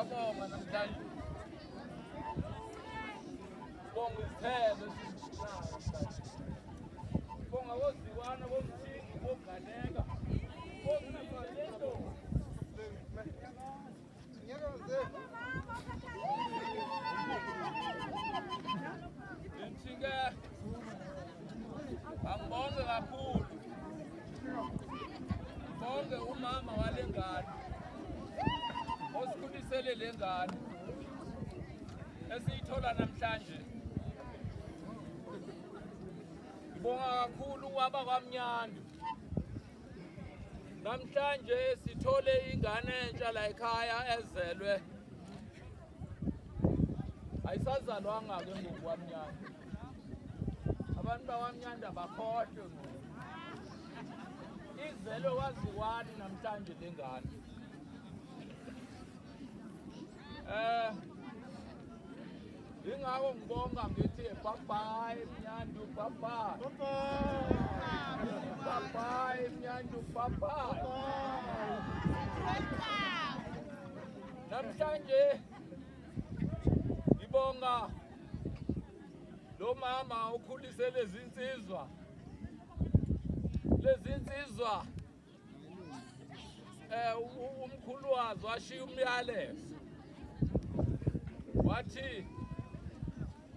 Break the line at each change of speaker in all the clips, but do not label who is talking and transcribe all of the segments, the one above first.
Siyabonga namhlanje. Bonga izithelo esizinayo. Bonga wozikwana bomthingi boganeka. Bonga nalento. Ngithike angibonge kakhulu. Bonge umama walengane. Osikhulisele lengane. Esiyithola namhlanje. Ngibonga kakhulu ubaba kaMnyando. Namhlanje sithole ingane entsha la ekhaya ezelwe. Ayisazalwanga ke ngokwaMnyando. Abantu bakwaMnyando abakhohlwe ngo. Izelwe kwaziwani namhlanje lengane. Ingako ngibonga ngithi bye Mnyando bye. Bye Mnyando bye. Namhlanje ngibonga lo mama ukhulise lezi insizwa. Lezi insizwa umkhulu wazo washiya umyalezo. Wathi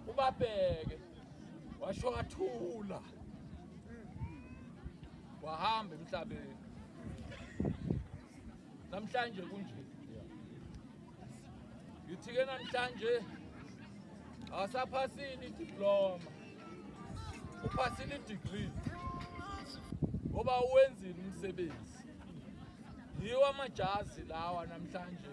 ubabheke washo wathula wahamba emhlabeni. Namhlanje kunje. Ngithi ke namhlanje asaphasini diploma. Uphasile i-degree. Ngoba uwenzile umsebenzi. Yiwo amajazi lawa namhlanje.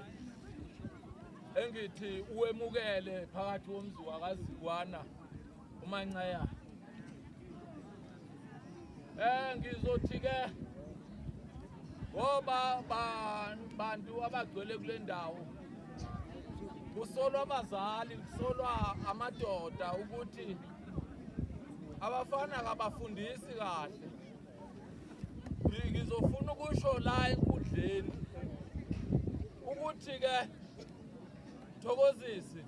Engithi uwemukele phakathi komzi wakaZikwana uManxeya. Ngizothi ke ngoba bantu abagcwele kule ndawo kusolwa abazali, kusolwa amadoda ukuthi abafana kabafundisi kahle. Ngizofuna ukusho la enkundleni ukuthi ke Thokozisi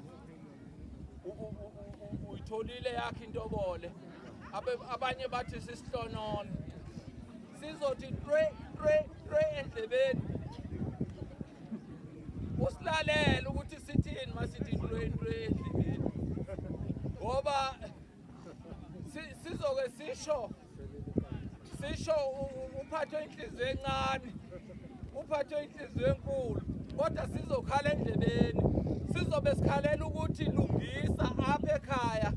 uyitholile yakhe intobole. Abanye bathi sisihlonona. Sizothi tre endlebeni. Usilalela ukuthi sithini masithi tre endlebeni. Ngoba sizoke sisho uphathwe inhliziyo encane. Uphathwe inhliziyo enkulu. Kodwa sizokhala endlebeni. Sizobe sikhalela ukuthi lungisa apha ekhaya.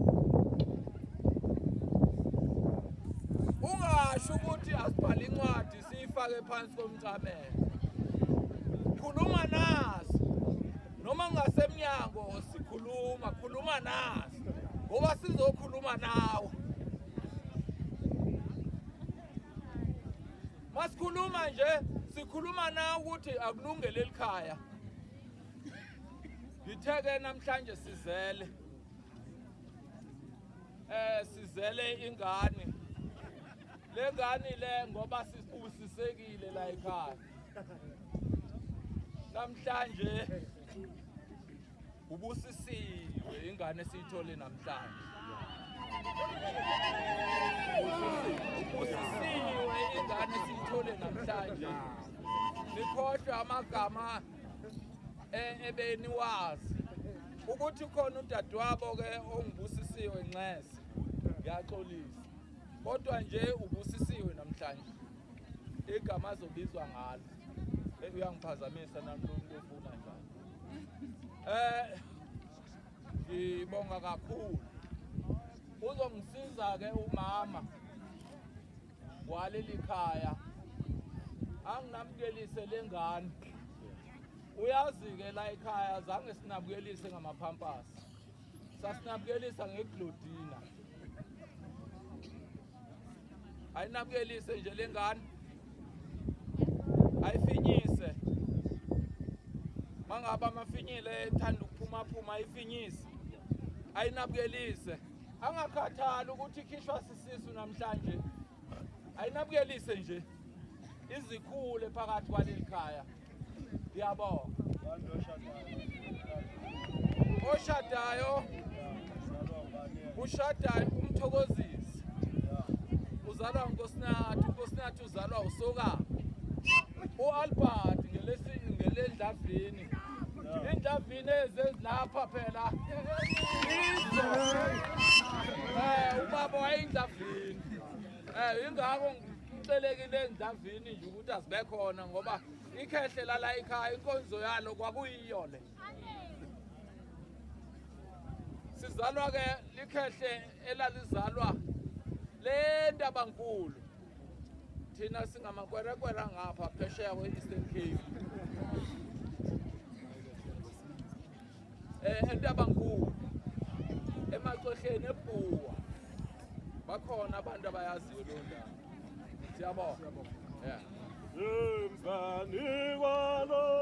Ungasho ukuthi asibhale incwadi siyifake phansi komncamelo. Khuluma naso. Noma ngasemnyango khuluma naso. Ngoba sizokhuluma nawe. Masikhuluma nje, sikhuluma nawe ukuthi akulungele ekhaya. Ngitheke namhlanje sizele ingane. Le ngane le ngoba sibusisekile la ekhaya. Namhlanje ubusisiwe ingane esiyithole namhlanje. Ubusisiwe ingane esiyithole namhlanje. Nikhohlwe amagama ebeni wazi ukuthi khona udadewabo ke ongibusisiwe Nxesi. Ngiyaxolisa. Kodwa nje ubusisiwe namhlanje. Igama azobizwa ngalo. Uyangiphazamisa namhlanje ufuna njalo. Ngibonga kakhulu. Uzongisiza ke umama waleli khaya. Anginamkelise lengane. Uyazi ke la ekhaya azange sinabukelise ngamaphampasi. Sasinabukelisa ngeglodina. Ayinabukelise nje lengane. Ayifinyise. Mangaba amafinyile ethanda ukuphuma ayifinyise. Ayinabukelise. Angakhathala ukuthi ikhishwa sisisu namhlanje. Ayinabukelise nje. Izikhule phakathi kwaleli khaya. Ngiyabonga. oshadayo ushadayo umthokozisi uzalwa uNkosinathi uzalwa uSokama uAlbert ngelendlavini indlavini ezilapha phela ubaba wayindlavini ingakho ngixelekile endlavini nje ukuthi azibe khona ngoba ikhehle lala ekhaya inkonzo yalo kwakuyiyo le sizalwa ke likhehle elalizalwa le Ndabankulu thina singamakwerekwera ngapha phesheya kwe-Eastern Cape eNdabankulu emacohleni eBhuwa bakhona abantu abayaziyo lo ndawo siyabonga yeah
Mzani walo